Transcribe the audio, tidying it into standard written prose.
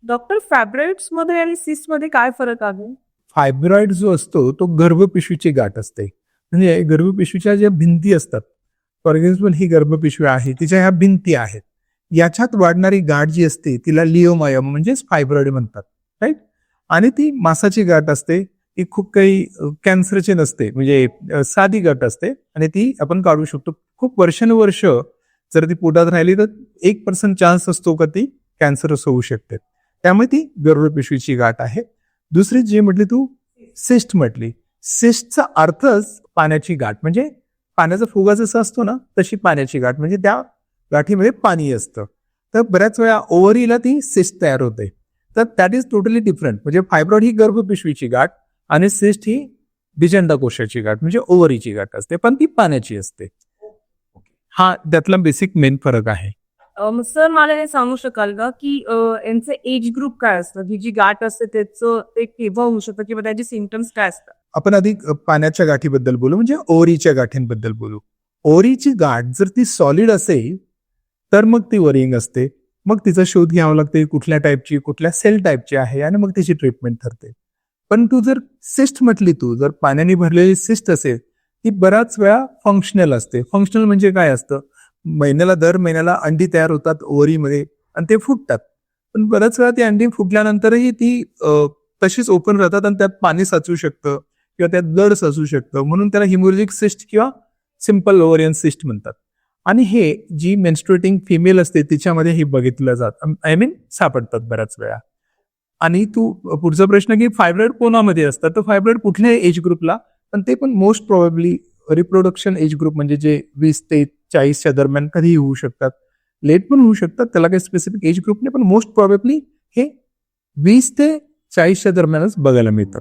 Doctor फॅब्रॉइड्स मध्ये आणि cyst मध्ये काय फरक आहे? फायब्रॉइड जो असतो तो गर्भपिशवीची गाठ असते. म्हणजे गर्भपिशवीच्या ज्या भिंती असतात, फॉर एक्झाम्पल ही गर्भपिशवी आहे, तिच्या ह्या भिंती आहेत. याच्यात वाढणारी गाठ जी असते तिला लिओमायम म्हणजेच फायब्रॉइड म्हणतात, राईट. आणि ती मांसाची गाठ असते, ती खूप काही कॅन्सरची नसते, म्हणजे साधी गाठ असते आणि ती आपण काढू शकतो. खूप वर्षानुवर्ष जर ती पोटात राहिली तर 1% चान्स असतो का ती कॅन्सरस होऊ शकते. त्यामुळे ती गर्भपिशवीची गाठ आहे. दुसरी जी म्हटली तू सिस्ट म्हटली, सिस्टचा अर्थच पाण्याची गाठ, म्हणजे पाण्याचा फुगा जसा असतो ना तशी पाण्याची गाठ, म्हणजे त्या गाठीमध्ये पाणी असतं. तर बऱ्याच वेळा ओव्हरीला ती सिस्ट तयार होते. तर दॅट इज टोटली डिफरंट. म्हणजे फायब्रॉइड ही गर्भपिशवीची गाठ आणि सिस्ट ही बिजंडा कोशाची गाठ म्हणजे ओव्हरीची गाठ असते, पण ती पाण्याची असते. हा त्यातला बेसिक मेन फरक आहे. सर मला हे सांगू शकाल का की यांचे एज ग्रुप काय असतं? ही जी गाठ असते त्याचं ते केव्हा होऊ शकतं किंवा त्याचे सिम्पटम्स काय असतात? आपण आधी पाण्याच्या गाठीबद्दल बोलू, म्हणजे ओव्हरीच्या गाठींबद्दल बोलू. ओव्हरीची गाठ जर ती सॉलिड असेल तर मग ती वरिंग असते. मग तिचा शोध घ्यावा लागते, कुठल्या टाईपची, कुठल्या सेल टाईपची आहे आणि मग तिची ट्रीटमेंट ठरते. पण तू जर सिस्ट म्हटली, तू जर पाण्याने भरलेली सिस्ट असेल, ती बऱ्याच वेळा फंक्शनल असते. फंक्शनल म्हणजे काय असतं? दर महिन्याला अंडी तयार होतात ओव्हरीमध्ये आणि ते फुटतात. पण बऱ्याच वेळा ती अंडी फुटल्यानंतरही ती तशीच ओपन राहतात आणि त्यात पाणी साचू शकतं किंवा त्यात ब्लड साचू शकतं, म्हणून त्याला हिमोरेजिक सिस्ट किंवा सिम्पल ओव्हरियन सिस्ट म्हणतात. आणि हे जी मेन्स्ट्रुएटिंग फिमेल असते तिच्यामध्ये हे बघितलं जातं, आय मीन सापडतात बऱ्याच वेळा. आणि तू पुढचा प्रश्न की फायब्रॉइड कोणामध्ये असतात, तर फायब्रॉइड कुठल्या एज ग्रुपला, पण ते पण most probably reproduction age group, म्हणजे जे 20 ते 40च्या दरम्यान कधीही होऊ शकतात, लेट पण होऊ शकतात, त्याला काही स्पेसिफिक एज ग्रुप नाही, पण मोस्ट प्रोबेबली हे 20 ते 40च्या दरम्यानच बघायला मिळतात.